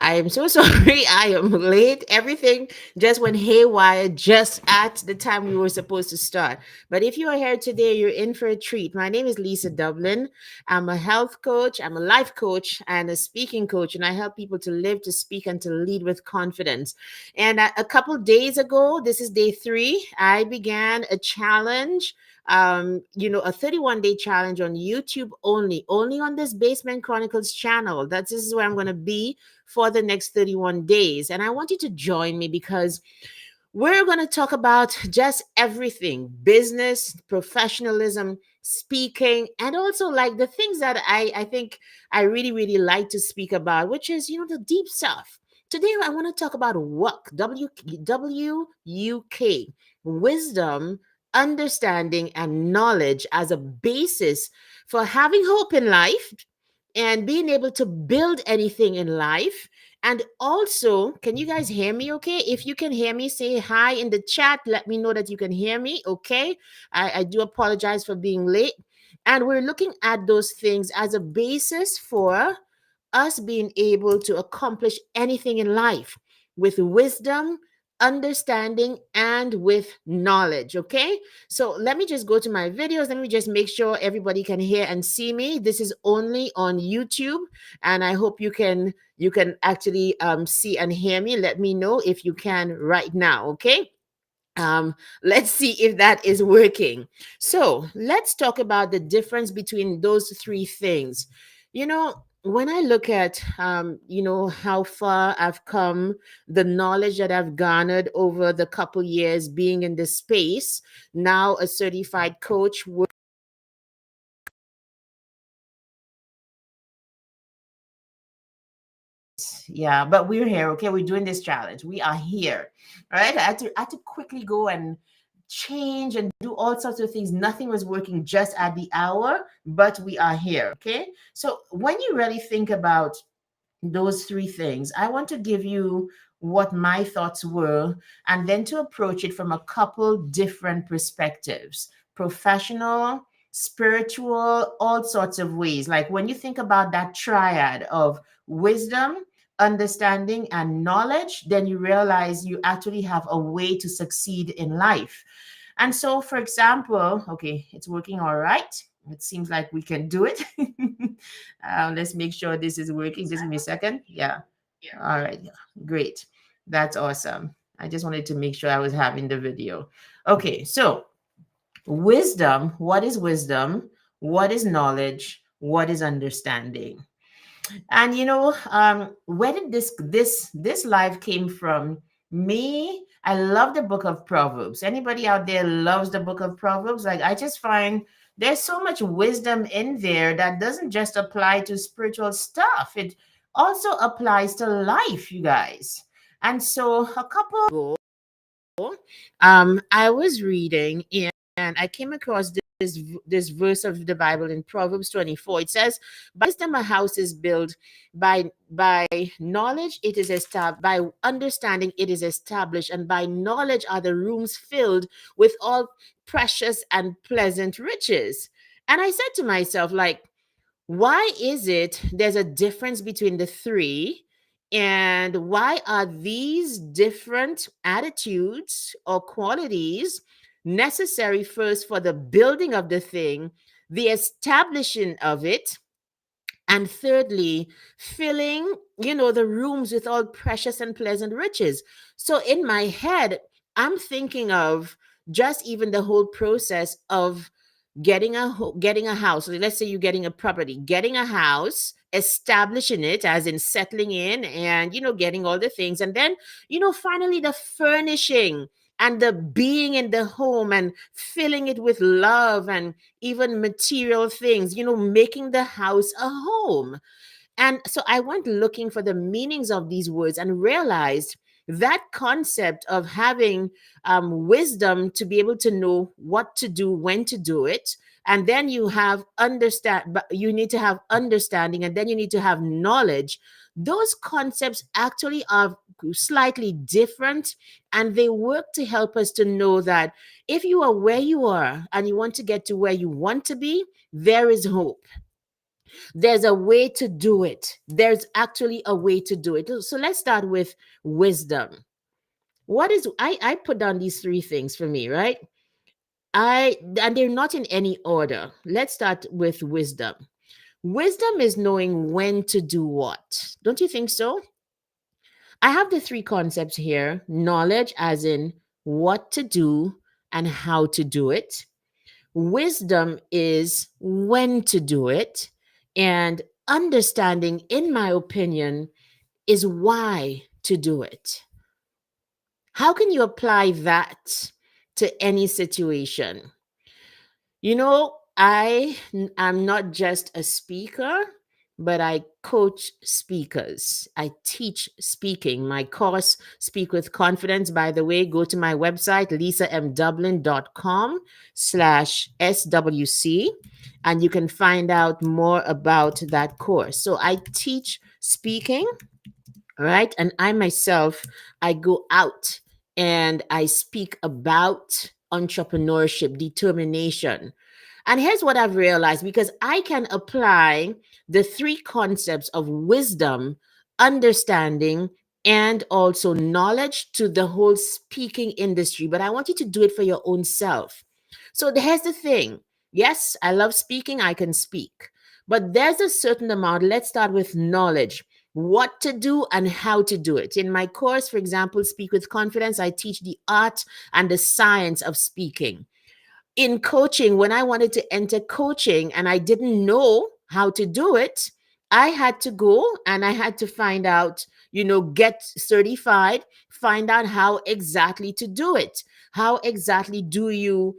I am so sorry. I am late. Everything just went haywire just at the time we were supposed to start. But if you are here today, you're in for a treat. My name is Lisa Dublin. I'm a health coach, I'm a life coach, and a speaking coach, and I help people to live, to speak, and to lead with confidence. And a couple days ago, this is day 3, I began a challenge, a 31-day challenge on YouTube only on this Basement Chronicles channel. This is where I'm going to be for the next 31 days. And I want you to join me because we're going to talk about just everything: business, professionalism, speaking, and also like the things that I think I really, really like to speak about, which is, the deep stuff. Today, I want to talk about W.U.K, wisdom, understanding, and knowledge as a basis for having hope in life and being able to build anything in life. And also, can you guys hear me okay? If you can hear me, say hi in the chat. Let me know that you can hear me, okay? I do apologize for being late. And we're looking at those things as a basis for us being able to accomplish anything in life with wisdom, understanding, and with knowledge. Okay. So let me just go to my videos. Let me just make sure everybody can hear and see me. This is only on YouTube, and I hope you can actually see and hear me. Let me know if you can right now. Okay. Let's see if that is working. So let's talk about the difference between those three things. When I look at, how far I've come, the knowledge that I've garnered over the couple years being in this space, now a certified coach. Yeah, but we're here. Okay, we're doing this challenge. We are here. All right. I had to quickly go and change and do all sorts of things. Nothing was working just at the hour, but we are here. Okay. So when you really think about those three things, I want to give you what my thoughts were and then to approach it from a couple different perspectives: professional, spiritual, all sorts of ways. Like when you think about that triad of wisdom, understanding, and knowledge, then you realize you actually have a way to succeed in life. And so, for example, okay, it's working all right. It seems like we can do it. Let's make sure this is working. Just give me a second. Yeah. All right. Great. That's awesome. I just wanted to make sure I was having the video. Okay. So, wisdom. What is wisdom? What is knowledge? What is understanding? And where did this life came from? Me, I love the book of Proverbs. Anybody out there loves the book of Proverbs? Like, I just find there's so much wisdom in there that doesn't just apply to spiritual stuff. It also applies to life, you guys. And so a couple I was reading and I came across this verse of the Bible in Proverbs 24. It says, "By wisdom a house is built, by knowledge it is established, by understanding it is established, and by knowledge are the rooms filled with all precious and pleasant riches." And I said to myself, like, why is it there's a difference between the three? And why are these different attitudes or qualities necessary first for the building of the thing, the establishing of it, and thirdly, filling, the rooms with all precious and pleasant riches? So in my head, I'm thinking of just even the whole process of getting a house. So let's say you're getting a property, getting a house, establishing it, as in settling in, and getting all the things, and then finally the furnishing and the being in the home and filling it with love and even material things, making the house a home. And so I went looking for the meanings of these words and realized that concept of having wisdom to be able to know what to do, when to do it, and then you have understand, but you need to have understanding, and then you need to have knowledge. Those concepts actually are slightly different, and they work to help us to know that if you are where you are and you want to get to where you want to be, there is hope. There's a way to do it. There's actually a way to do it. So let's start with wisdom. What is I put down these three things for me, right? I and they're not in any order. Let's start with wisdom. Wisdom is knowing when to do what. Don't you think so? I have the three concepts here: knowledge, as in what to do and how to do it. Wisdom is when to do it. And understanding, in my opinion, is why to do it. How can you apply that to any situation? You know, am not just a speaker, but I coach speakers. I teach speaking. My course, Speak with Confidence, by the way, go to my website, lisamdublin.com/SWC, and you can find out more about that course. So I teach speaking, right? And I myself, I go out and I speak about entrepreneurship, determination. And here's what I've realized, because I can apply the three concepts of wisdom, understanding, and also knowledge to the whole speaking industry. But I want you to do it for your own self. So here's the thing. Yes, I love speaking, I can speak. But there's a certain amount. Let's start with knowledge, what to do and how to do it. In my course, for example, Speak with Confidence, I teach the art and the science of speaking. In coaching, when I wanted to enter coaching and I didn't know how to do it, I had to go and I had to find out, get certified, find out how exactly to do it. How exactly do you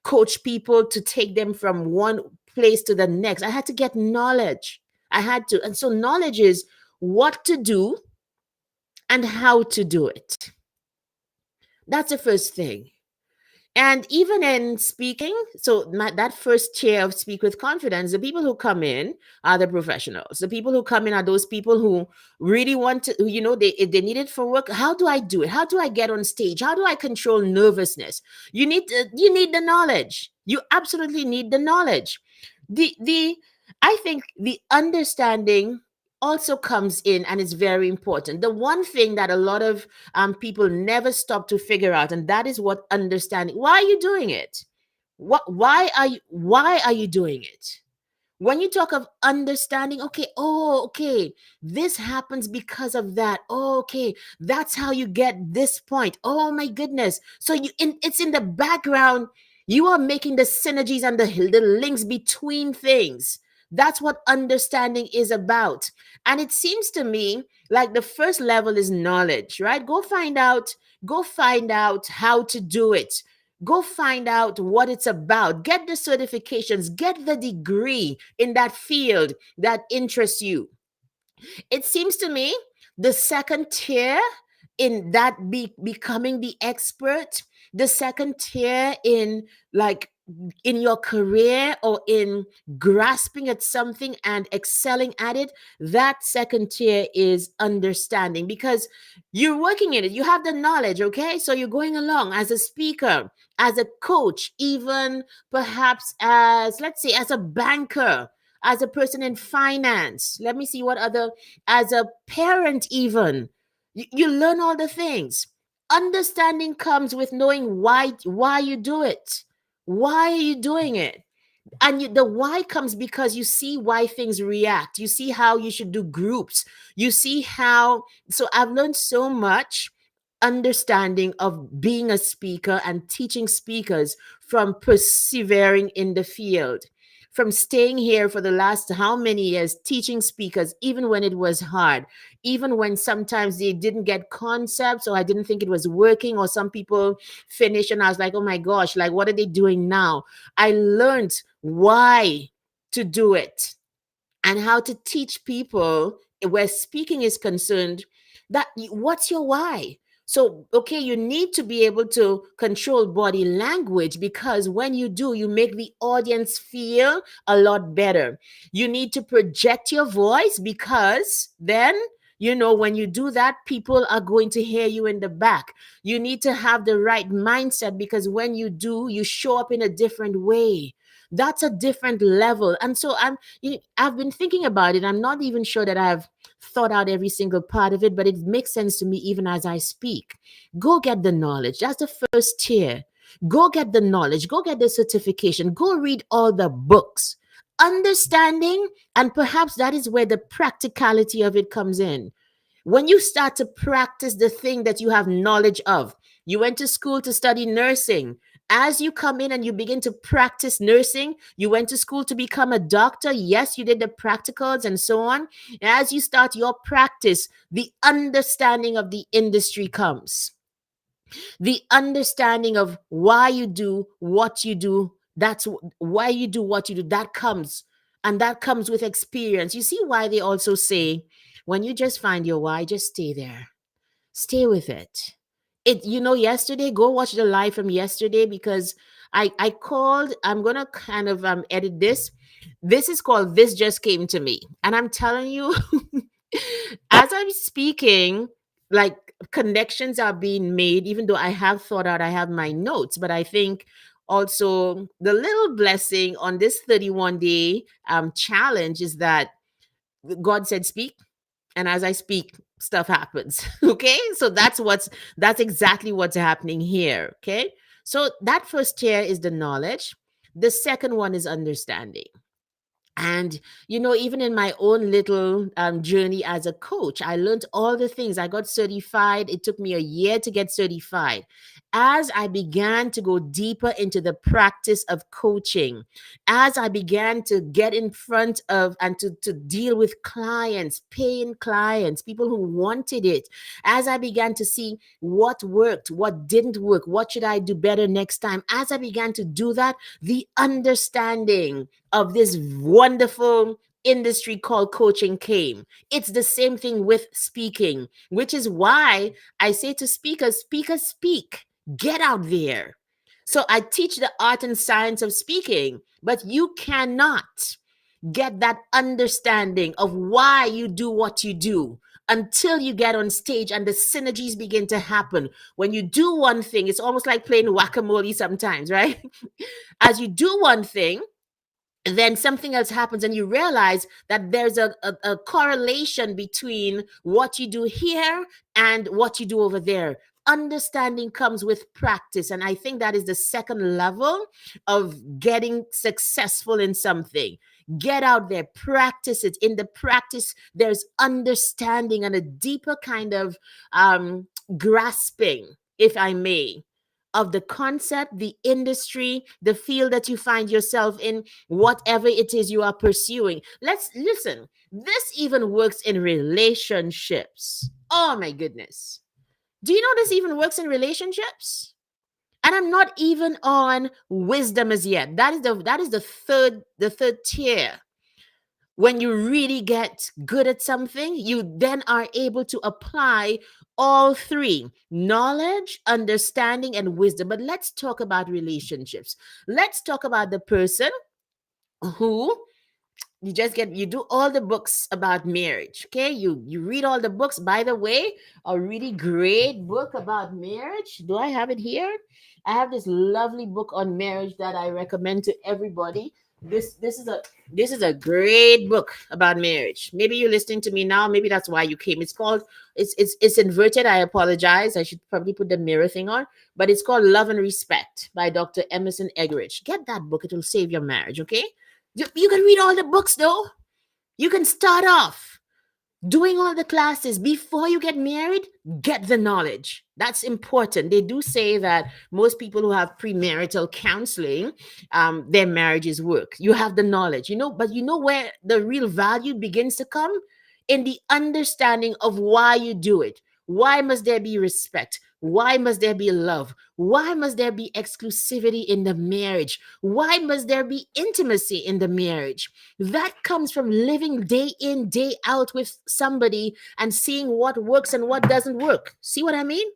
coach people to take them from one place to the next? I had to get knowledge. I had to. And so knowledge is what to do and how to do it. That's the first thing. And even in speaking, so that first chair of Speak with Confidence, the people who come in are the professionals. The people who come in are those people who really want to, if they need it for work. How do I do it? How do I get on stage? How do I control nervousness? You need the knowledge. You absolutely need the knowledge. The I think the understanding also comes in and is very important. The one thing that a lot of people never stop to figure out, and that is what understanding. Why are you doing it? Why are you doing it? When you talk of understanding, okay, oh, okay, this happens because of that. Oh, okay, that's how you get this point. Oh my goodness. So it's in the background. You are making the synergies and the links between things. That's what understanding is about. And it seems to me like the first level is knowledge, right? Go find out how to do it. Go find out what it's about. Get the certifications, get the degree in that field that interests you. It seems to me the second tier in that becoming the expert, the second tier in like in your career or in grasping at something and excelling at it, that second tier is understanding, because you're working in it, you have the knowledge, okay? So you're going along as a speaker, as a coach, even perhaps as, let's say, as a banker, as a person in finance. Let me see what other, as a parent, even. You learn all the things. Understanding comes with knowing why you do it. Why are you doing it? And the why comes because you see why things react. You see how you should do groups. You see how. So I've learned so much understanding of being a speaker and teaching speakers from persevering in the field, from staying here for the last how many years teaching speakers, even when it was hard, even when sometimes they didn't get concepts or I didn't think it was working, or some people finish and I was like, oh my gosh, like what are they doing now? I learned why to do it and how to teach people where speaking is concerned, that what's your why. So okay, you need to be able to control body language, because when you do, you make the audience feel a lot better. You need to project your voice, because then when you do that, people are going to hear you in the back. You need to have the right mindset, because when you do, you show up in a different way. That's a different level. And so I've been thinking about it. I'm not even sure that I've thought out every single part of it, but it makes sense to me even as I speak. Go get the knowledge. That's the first tier. Go get the knowledge. Go get the certification. Go read all the books. Understanding, and perhaps that is where the practicality of it comes in. When you start to practice the thing that you have knowledge of, you went to school to study nursing. As you come in and you begin to practice nursing, you went to school to become a doctor. Yes, you did the practicals and so on. As you start your practice, the understanding of the industry comes. The understanding of why you do what you do. That's why you do what you do. That comes. And that comes with experience. You see why they also say, when you just find your why, just stay there. Stay with it. Yesterday, go watch the live from yesterday, because I called, I'm gonna kind of edit this. This is called This Just Came to Me. And I'm telling you, as I'm speaking, like, connections are being made, even though I have thought out, I have my notes, but I think also the little blessing on this 31-day challenge is that God said, speak. And as I speak, stuff happens. Okay. So that's exactly what's happening here. Okay. So that first tier is the knowledge. The second one is understanding. And, even in my own little journey as a coach, I learned all the things. I got certified. It took me a year to get certified. As I began to go deeper into the practice of coaching, as I began to get in front of and to deal with clients, paying clients, people who wanted it, as I began to see what worked, what didn't work, what should I do better next time, as I began to do that, the understanding of this wonderful industry called coaching came. It's the same thing with speaking, which is why I say to speakers, speak, get out there. So I teach the art and science of speaking, but you cannot get that understanding of why you do what you do until you get on stage and the synergies begin to happen. When you do one thing, it's almost like playing whack-a-mole sometimes, right? As you do one thing, then something else happens and you realize that there's a correlation between what you do here and what you do over there. Understanding comes with practice, and I think that is the second level of getting successful in something. Get out there, practice it. In the practice, there's understanding and a deeper kind of grasping, if I may, of the concept, the industry, the field that you find yourself in, whatever it is you are pursuing. Let's listen. This even works in relationships. Oh my goodness. Do you know this even works in relationships? And I'm not even on wisdom as yet. That is the third tier. When you really get good at something, you then are able to apply all three: knowledge, understanding, and wisdom. But let's talk about relationships. Let's talk about the person who you do all the books about marriage. Okay, you read all the books. By the way, a really great book about marriage, do I have it here? I have this lovely book on marriage that I recommend to everybody. This is a great book about marriage. Maybe you're listening to me now, maybe that's why you came. It's inverted. I apologize. I should probably put the mirror thing on, but it's called Love and Respect by Dr. Emerson Eggerichs. Get that book, it will save your marriage. Okay, you can read all the books though. You can start off doing all the classes before you get married. Get the knowledge. That's important. They do say that most people who have premarital counseling, their marriages work. You have the knowledge, but you know where the real value begins to come? In the understanding of why you do it. Why must there be respect? Why must there be love? Why must there be exclusivity in the marriage? Why must there be intimacy in the marriage? That comes from living day in, day out with somebody and seeing what works and what doesn't work. See what I mean?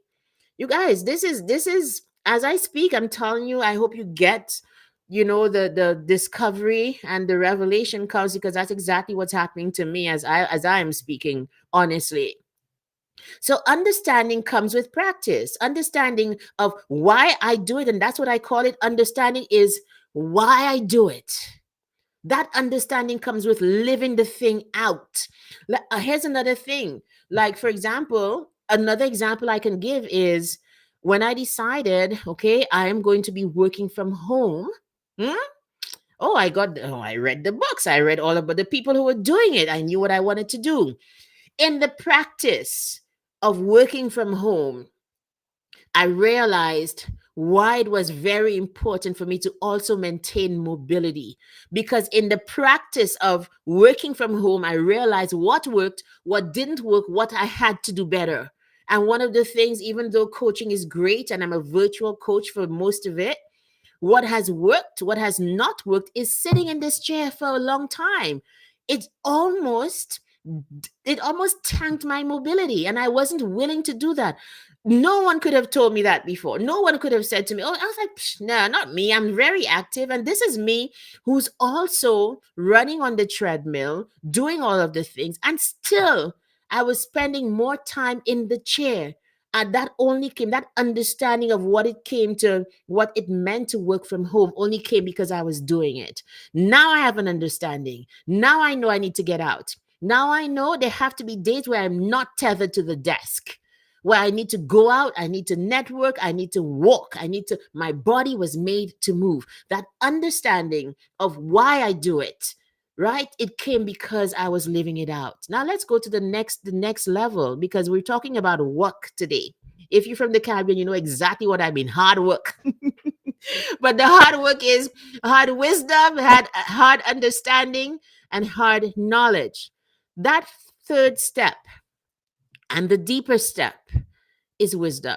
You guys, this is as I speak, I'm telling you, I hope you get, the discovery and the revelation comes, because that's exactly what's happening to me as I am speaking honestly. So understanding comes with practice, understanding of why I do it. And that's what I call it. Understanding is why I do it. That understanding comes with living the thing out. Here's another thing. Like, for example, another example I can give is when I decided, okay, I am going to be working from home. hmm, I read the books. I read all about the people who were doing it. I knew what I wanted to do. In the practice of working from home, I realized why it was very important for me to also maintain mobility. Because in the practice of working from home, I realized what worked, what didn't work, what I had to do better. And one of the things, even though coaching is great and I'm a virtual coach for most of it, what has worked, what has not worked is sitting in this chair for a long time. It almost it almost tanked my mobility and I wasn't willing to do that. No one could have told me that before. No one could have said to me, oh, I was like, no, not me. I'm very active. And this is me who's also running on the treadmill, doing all of the things. And still, I was spending more time in the chair. And that only came, that understanding of what it came to, what it meant to work from home only came because I was doing it. Now I have an understanding. Now I know I need to get out. Now I know there have to be days where I'm not tethered to the desk, where I need to go out, I need to network, I need to walk, my body was made to move. That understanding of why I do it, right? It came because I was living it out. Now let's go to the next level because we're talking about work today. If you're from the Caribbean, you know exactly what I mean, hard work. But the hard work is hard wisdom, hard understanding, and hard knowledge. That third step and the deeper step is wisdom.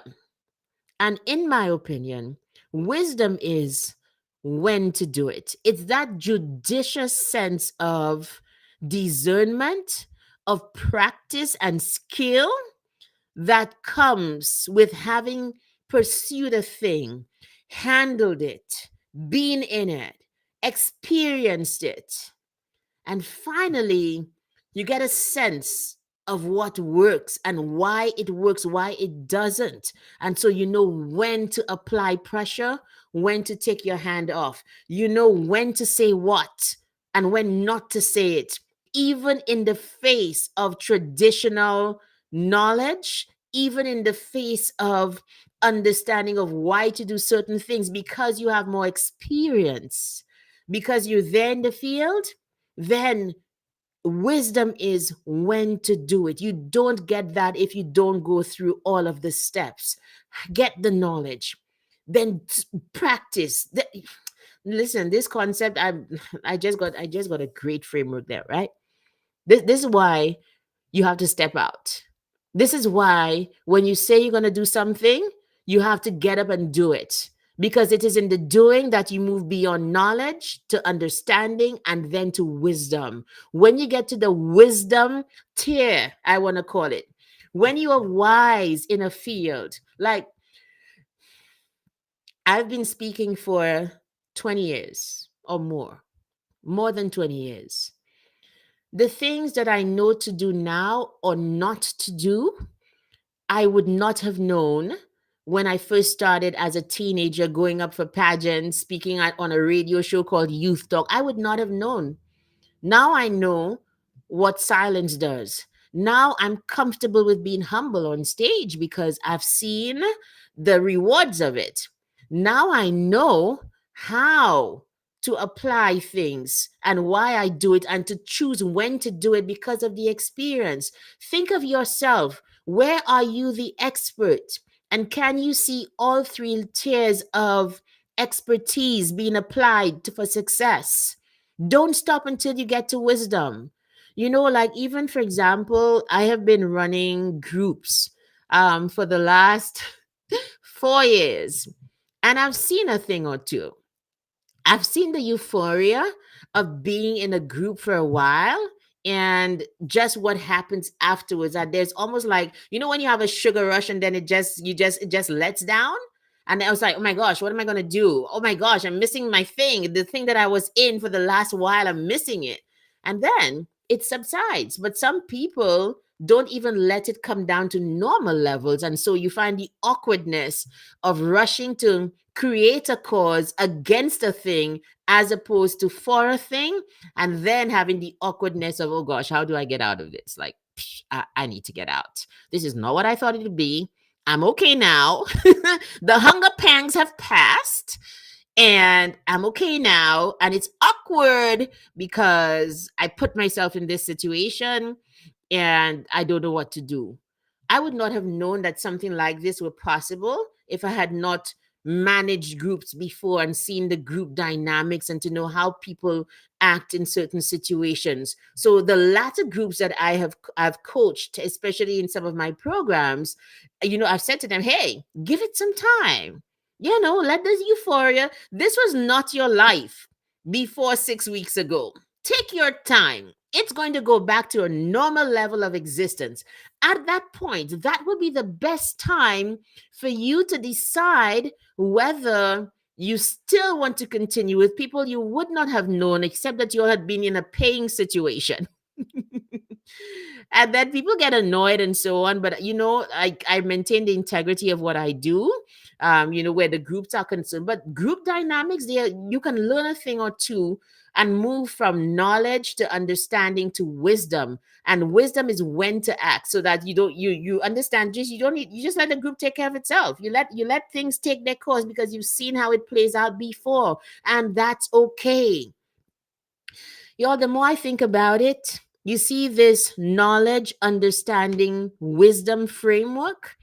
And in my opinion, wisdom is when to do it. It's that judicious sense of discernment, of practice and skill that comes with having pursued a thing, handled it, been in it, experienced it. And finally, you get a sense of what works and why it works, why it doesn't. And so you know when to apply pressure, when to take your hand off. You know when to say what and when not to say it, even in the face of traditional knowledge, even in the face of understanding of why to do certain things because you have more experience, because you're there in the field. Then wisdom is when to do it. You don't get that if you don't go through all of the steps. Get the knowledge, then practice. Listen, this concept, I just got a great framework there, right? This is why you have to step out. This is why when you say you're going to do something, you have to get up and do it. Because it is in the doing that you move beyond knowledge to understanding and then to wisdom. When you get to the wisdom tier, I want to call it, when you are wise in a field, like I've been speaking for 20 years or more than 20 years. The things that I know to do now or not to do, I would not have known when I first started as a teenager going up for pageants, speaking on a radio show called Youth Talk. I would not have known. Now I know what silence does. Now I'm comfortable with being humble on stage because I've seen the rewards of it. Now I know how to apply things and why I do it and to choose when to do it because of the experience. Think of yourself. Where are you the expert? And can you see all three tiers of expertise being applied for success? Don't stop until you get to wisdom. Like even for example, I have been running groups for the last 4 years, and I've seen a thing or two. I've seen the euphoria of being in a group for a while and just what happens afterwards. That there's almost like, when you have a sugar rush and then it just lets down. And I was like, oh my gosh, what am I gonna do? Oh my gosh, I'm missing my thing. The thing that I was in for the last while, I'm missing it. And then it subsides. But some people don't even let it come down to normal levels. And so you find the awkwardness of rushing to create a cause against a thing as opposed to for a thing, and then having the awkwardness of, oh gosh, how do I get out of this? Like, I need to get out. This is not what I thought it would be. I'm okay now. The hunger pangs have passed and I'm okay now. And it's awkward because I put myself in this situation and I don't know what to do. I would not have known that something like this were possible if I had not managed groups before and seen the group dynamics and to know how people act in certain situations. So the latter groups that I've coached, especially in some of my programs, I've said to them, hey, give it some time. Let this euphoria. This was not your life before 6 weeks ago. Take your time. It's going to go back to a normal level of existence. At that point, that will be the best time for you to decide whether you still want to continue with people you would not have known except that you had been in a paying situation. And then people get annoyed and so on, but I maintain the integrity of what I do, where the groups are concerned. But group dynamics, there you can learn a thing or two and move from knowledge to understanding to wisdom. And wisdom is when to act, so that you understand. You just let the group take care of itself. You let things take their course because you've seen how it plays out before, and that's okay. Y'all, the more I think about it, you see this knowledge, understanding, wisdom framework.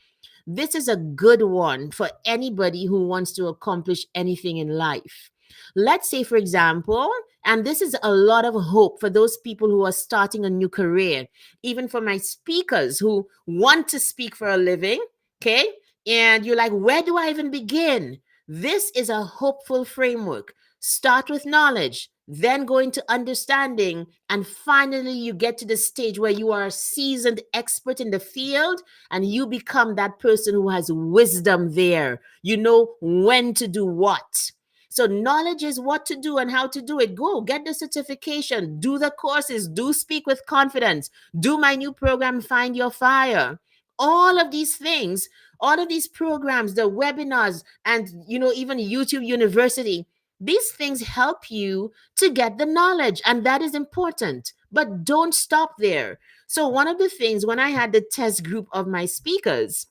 This is a good one for anybody who wants to accomplish anything in life. Let's say, for example, and this is a lot of hope for those people who are starting a new career, even for my speakers who want to speak for a living, okay? And you're like, where do I even begin? This is a hopeful framework. Start with knowledge, then go into understanding, and finally you get to the stage where you are a seasoned expert in the field and you become that person who has wisdom there. You know when to do what. So knowledge is what to do and how to do it. Go get the certification, do the courses, do speak with confidence, do my new program, Find Your Fire. All of these things, all of these programs, the webinars, and even YouTube University, these things help you to get the knowledge, and that is important. But don't stop there. So one of the things when I had the test group of my speakers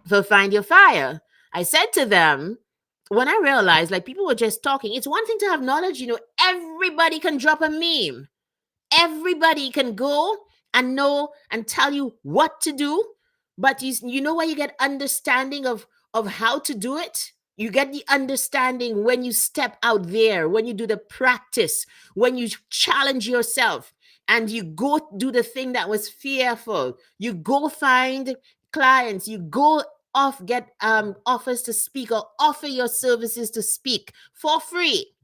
for Find Your Fire, I said to them, when I realized like people were just talking, it's one thing to have knowledge, everybody can drop a meme. Everybody can go and know and tell you what to do, but you know where you get understanding of how to do it. You get the understanding when you step out there, when you do the practice, when you challenge yourself and you go do the thing that was fearful. You go find clients, you go off, get offers to speak or offer your services to speak for free.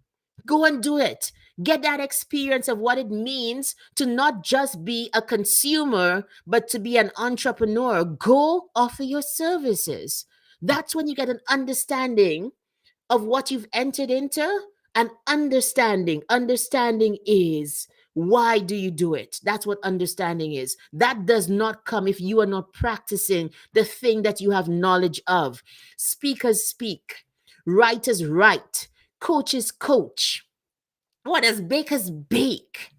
Go and do it. Get that experience of what it means to not just be a consumer, but to be an entrepreneur. Go offer your services. That's when you get an understanding of what you've entered into. And understanding is, why do you do it? That's what understanding is. That does not come if you are not practicing the thing that you have knowledge of. Speakers speak, writers write, coaches coach. What does bakers bake?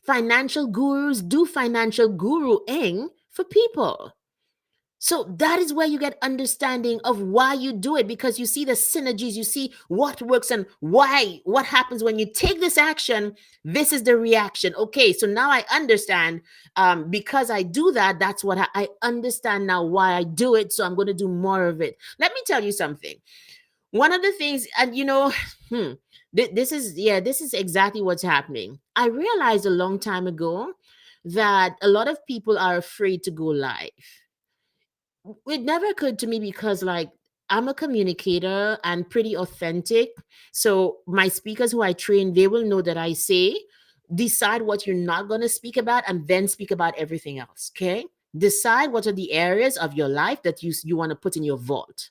Financial gurus do financial guruing for people. So that is where you get understanding of why you do it, because you see the synergies, you see what works and what happens when you take this action. This is the reaction. Okay, so now I understand, because I do that, that's what I understand now why I do it. So I'm going to do more of it. Let me tell you something. One of the things, and this is exactly what's happening. I realized a long time ago that a lot of people are afraid to go live. It never occurred to me because like I'm a communicator and pretty authentic. So my speakers who I train, they will know that I say, decide what you're not going to speak about and then speak about everything else. Okay. Decide what are the areas of your life that you want to put in your vault.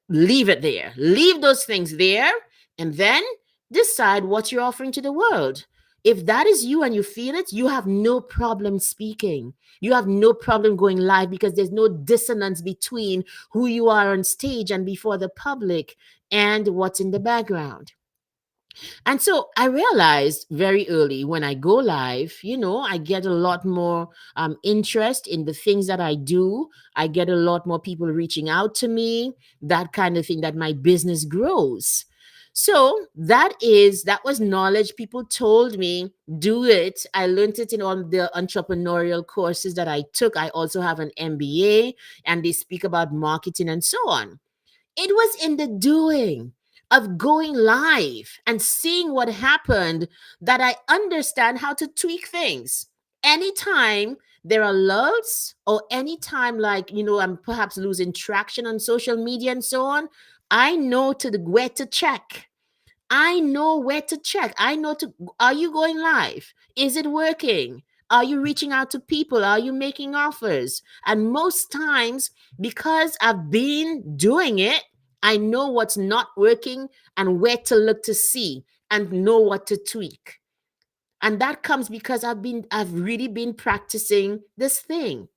Leave it there. Leave those things there and then decide what you're offering to the world. If that is you and you feel it, you have no problem speaking. You have no problem going live because there's no dissonance between who you are on stage and before the public and what's in the background. And so I realized very early when I go live, I get a lot more interest in the things that I do. I get a lot more people reaching out to me, that kind of thing, that my business grows. So that was knowledge. People told me, do it. I learned it in all the entrepreneurial courses that I took. I also have an MBA, and they speak about marketing and so on. It was in the doing of going live and seeing what happened that I understand how to tweak things. Anytime there are lulls, or anytime, like, I'm perhaps losing traction on social media and so on, I know where to check. I know where to check. Are you going live? Is it working? Are you reaching out to people? Are you making offers? And most times, because I've been doing it, I know what's not working and where to look to see and know what to tweak. And that comes because I've really been practicing this thing.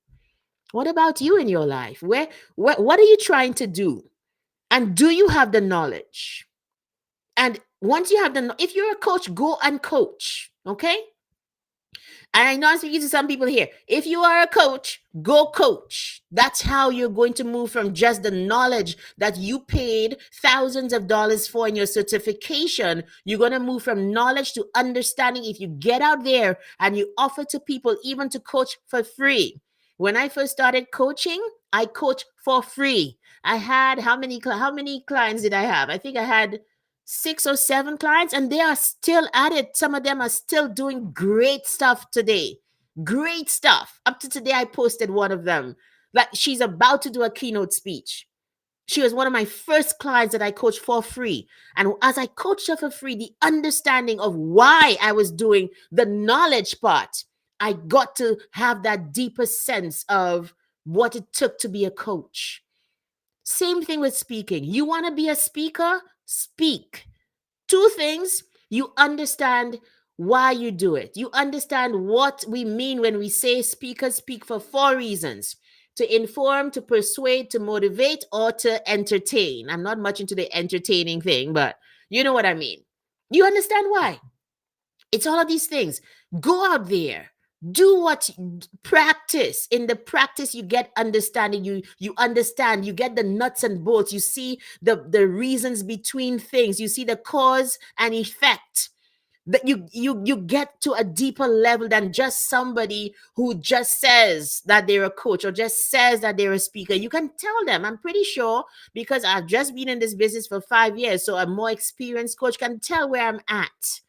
What about you in your life? What are you trying to do? And do you have the knowledge? And once you have if you're a coach, go and coach. Okay. And I know I'm speaking to some people here. If you are a coach, go coach. That's how you're going to move from just the knowledge that you paid thousands of dollars for in your certification. You're going to move from knowledge to understanding. If you get out there and you offer to people, even to coach for free. When I first started coaching, I coached for free. I had how many clients did I have? I think I had 6 or 7 clients, and they are still at it. Some of them are still doing great stuff today. Great stuff. Up to today, I posted one of them. Like, she's about to do a keynote speech. She was one of my first clients that I coached for free. And as I coached her for free, the understanding of why I was doing the knowledge part, I got to have that deeper sense of what it took to be a coach. Same thing with speaking. You want to be a speaker? Speak. 2 things. You understand why you do it. You understand what we mean when we say speakers speak for 4 reasons: to inform, to persuade, to motivate, or to entertain. I'm not much into the entertaining thing, but you know what I mean. You understand why. It's all of these things. Go out there. Do what practice. In the practice, you get understanding. You understand. You get the nuts and bolts. You see the reasons between things. You see the cause and effect. That you get to a deeper level than just somebody who just says that they're a coach or just says that they're a speaker. You can tell them. I'm pretty sure, because I've just been in this business for 5 years, so a more experienced coach can tell where I'm at,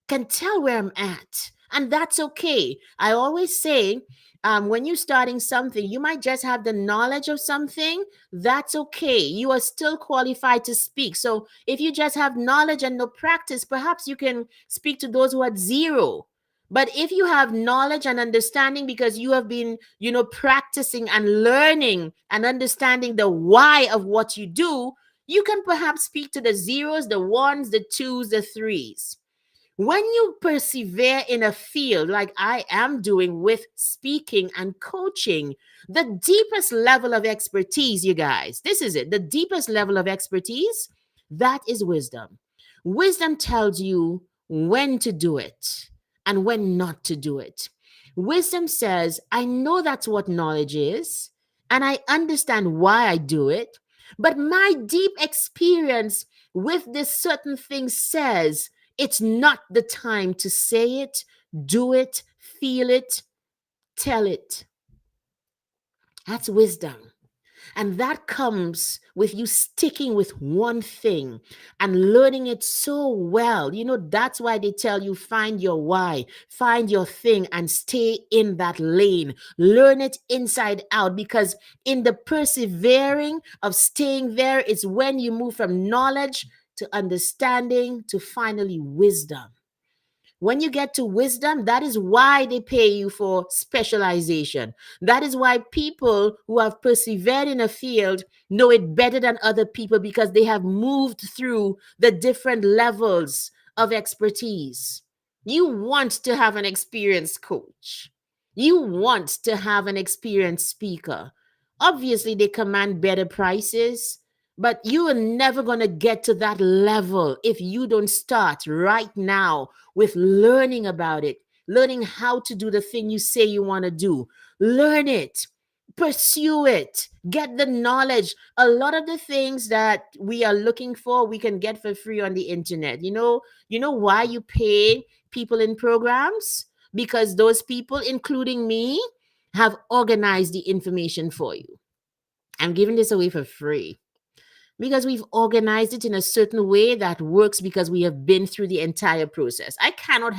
can tell where I'm at. And that's okay. I always say, when you're starting something, you might just have the knowledge of something. That's okay. You are still qualified to speak. So if you just have knowledge and no practice, perhaps you can speak to those who had zero. But if you have knowledge and understanding because you have been, practicing and learning and understanding the why of what you do, you can perhaps speak to the zeros, the ones, the twos, the threes. When you persevere in a field like I am doing with speaking and coaching, the deepest level of expertise, you guys, this is it, the deepest level of expertise, that is wisdom. Wisdom tells you when to do it and when not to do it. Wisdom says, I know that's what knowledge is, and I understand why I do it, but my deep experience with this certain thing says, it's not the time to say it, do it, feel it, tell it. That's wisdom. And that comes with you sticking with one thing and learning it so well. That's why they tell you find your why, find your thing, and stay in that lane. Learn it inside out, because in the persevering of staying there is when you move from knowledge to understanding to finally wisdom. When you get to wisdom, that is why they pay you for specialization. That is why people who have persevered in a field know it better than other people, because they have moved through the different levels of expertise. You want to have an experienced coach. You want to have an experienced speaker. Obviously, they command better prices, but you are never going to get to that level if you don't start right now with learning about it, learning how to do the thing you say you want to do. Learn it, pursue it, get the knowledge. A lot of the things that we are looking for, we can get for free on the internet. You know why you pay people in programs? Because those people, including me, have organized the information for you. I'm giving this away for free because we've organized it in a certain way that works because we have been through the entire process. I cannot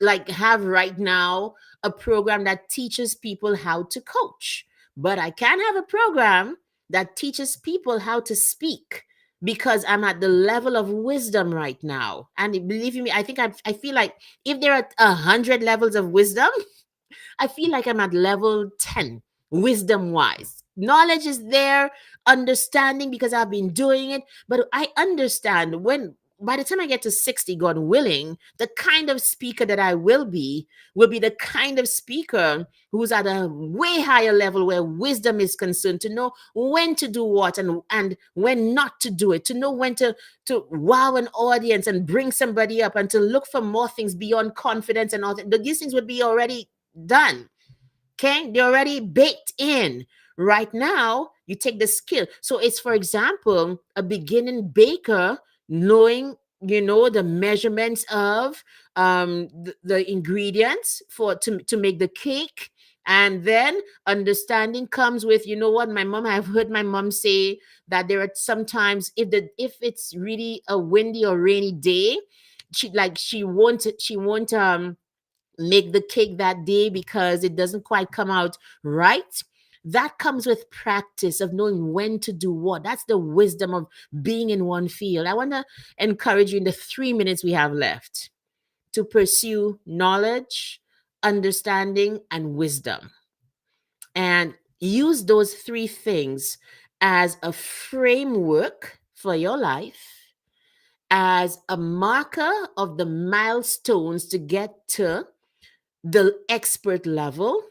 like have right now a program that teaches people how to coach, but I can have a program that teaches people how to speak because I'm at the level of wisdom right now. And believe me, I feel like if there are 100 levels of wisdom, I feel like I'm at level 10, wisdom wise. Knowledge is there, understanding because I've been doing it. But I understand when, by the time I get to 60, God willing, the kind of speaker that I will be the kind of speaker who's at a way higher level where wisdom is concerned, to know when to do what and when not to do it, to know when to wow an audience and bring somebody up, and to look for more things beyond confidence and all that. These things would be already done. Okay, they're already baked in. Right now you take the skill, so it's, for example, a beginning baker knowing, the measurements of the ingredients for to make the cake. And then understanding comes with, what my mom, I've heard my mom say that there are sometimes, if it's really a windy or rainy day, she won't make the cake that day because it doesn't quite come out right. That comes with practice of knowing when to do what. That's the wisdom of being in one field. I want to encourage you in the 3 minutes we have left to pursue knowledge, understanding, and wisdom, and use those three things as a framework for your life, as a marker of the milestones to get to the expert level,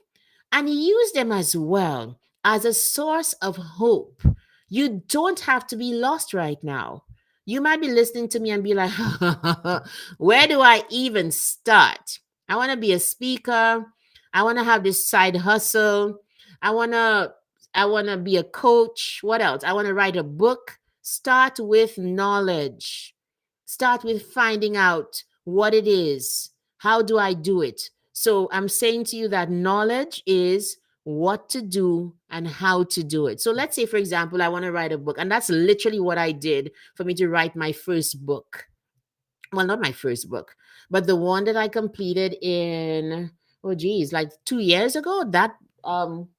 and use them as well as a source of hope. You don't have to be lost right now. You might be listening to me and be like, where do I even start? I want to be a speaker. I want to have this side hustle. I want to I want to be a coach. What else? I want to write a book. Start with knowledge. Start with finding out what it is. How do I do it? So I'm saying to you that knowledge is what to do and how to do it. So let's say, for example, I want to write a book, and that's literally what I did for me to write my first book. Well, not my first book, but the one that I completed in, oh geez, like 2 years ago. That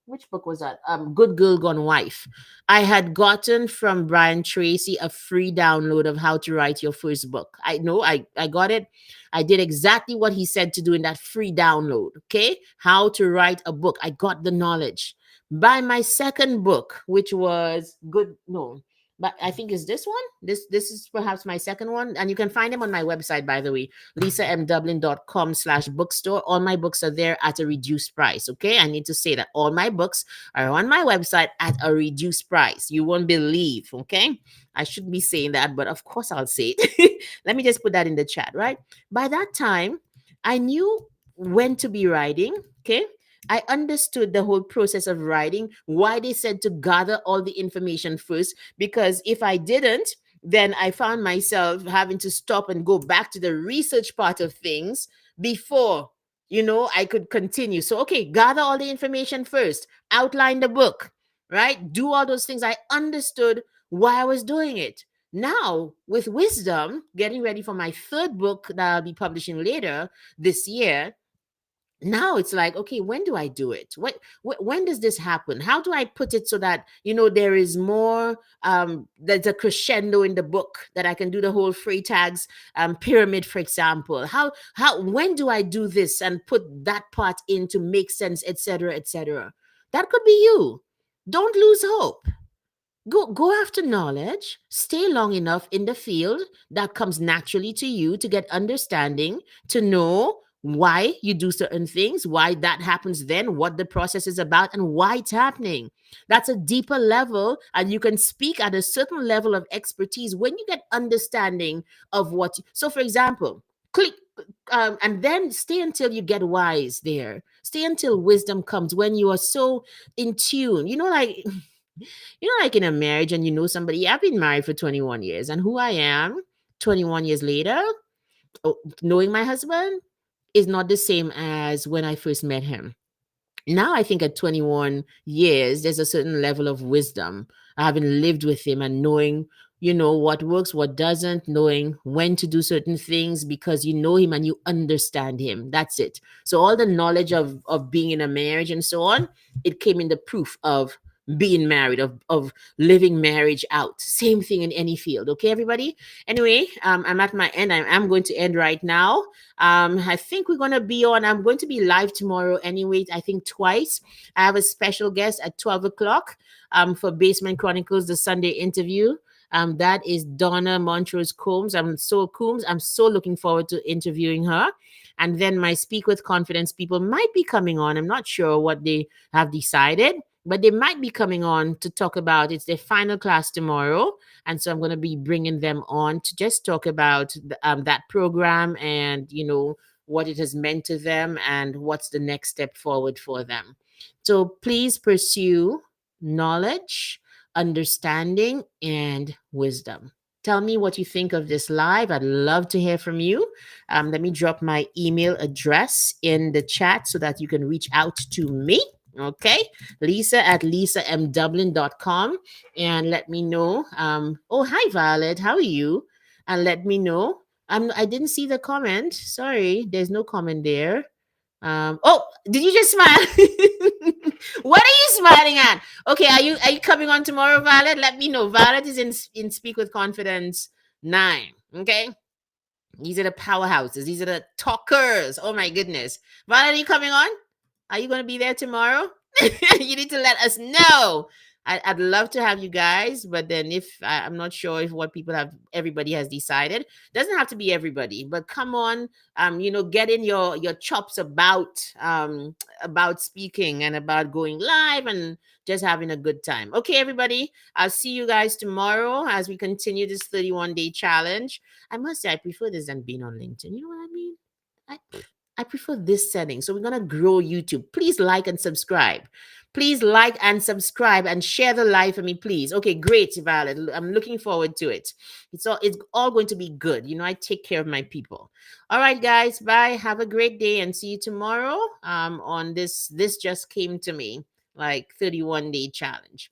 which book was that? Good Girl Gone Wife. I had gotten from Brian Tracy a free download of how to write your first book. I know I got it. I did exactly what he said to do in that free download. Okay, how to write a book. I got the knowledge. By my second book, which was good, no, but I think is this one. This is perhaps my second one, and you can find them on my website, by the way, lisamdublin.com/bookstore. All my books are there at a reduced price. Okay, I need to say that all my books are on my website at a reduced price. You won't believe. Okay, I should be saying that, but of course I'll say it. Let me just put that in the chat. Right, by that time I knew when to be writing. Okay, I understood the whole process of writing, why they said to gather all the information first, because if I didn't, then I found myself having to stop and go back to the research part of things before, I could continue. So, okay, gather all the information first, outline the book, right? Do all those things. I understood why I was doing it. Now, with wisdom, getting ready for my third book that I'll be publishing later this year, now it's like, okay, when do I do it? When does this happen? How do I put it so that there is more, there's a crescendo in the book, that I can do the whole free tags pyramid, for example. How when do I do this and put that part in to make sense, etc., etc.? That could be you. Don't lose hope. Go after knowledge, stay long enough in the field that comes naturally to you to get understanding, to know why you do certain things, why that happens then, what the process is about, and why it's happening. That's a deeper level, and you can speak at a certain level of expertise when you get understanding of what. So, for example, click. And then stay until you get wise there. Stay until wisdom comes when you are so in tune. Like in a marriage and you know somebody, yeah, I've been married for 21 years, and who I am 21 years later, knowing my husband is not the same as when I first met him. Now I think at 21 years, there's a certain level of wisdom, having lived with him and knowing, what works, what doesn't, knowing when to do certain things because you know him and you understand him. That's it. So all the knowledge of being in a marriage and so on, it came in the proof of being married, of living marriage out. Same thing in any field. Okay, everybody. Anyway, I'm at my end. I'm going to end right now. I think we're going to be on. I'm going to be live tomorrow anyway. I think twice. I have a special guest at 12 o'clock for Basement Chronicles, the Sunday interview. That is Donna Montrose Combs. I'm so looking forward to interviewing her. And then my Speak with Confidence people might be coming on. I'm not sure what they have decided, but they might be coming on to talk about it's their final class tomorrow. And so I'm going to be bringing them on to just talk about that program and, what it has meant to them and what's the next step forward for them. So please pursue knowledge, understanding, and wisdom. Tell me what you think of this live. I'd love to hear from you. Let me drop my email address in the chat so that you can reach out to me. Okay. Lisa at lisamdublin.com and let me know. Oh, hi, Violet. How are you? And let me know. I didn't see the comment. Sorry, there's no comment there. Oh, did you just smile? What are you smiling at? Okay, are you coming on tomorrow, Violet? Let me know. Violet is in Speak with Confidence 9. Okay. These are the powerhouses. These are the talkers. Oh my goodness. Violet, are you coming on? Are you going to be there tomorrow? You need to let us know. I'd love to have you guys, but then if I'm not sure if what everybody has decided. Doesn't have to be everybody, but come on, get in your chops about speaking and about going live and just having a good time. Okay, everybody, I'll see you guys tomorrow as we continue this 31-day challenge. I must say, I prefer this than being on LinkedIn. You know what I mean? I, I prefer this setting. So we're going to grow YouTube. Please like and subscribe. Please like and subscribe and share the live for me, please. Okay, great, Violet. I'm looking forward to it. It's all going to be good. I take care of my people. All right, guys. Bye. Have a great day and see you tomorrow on this just came to me like 31-day challenge.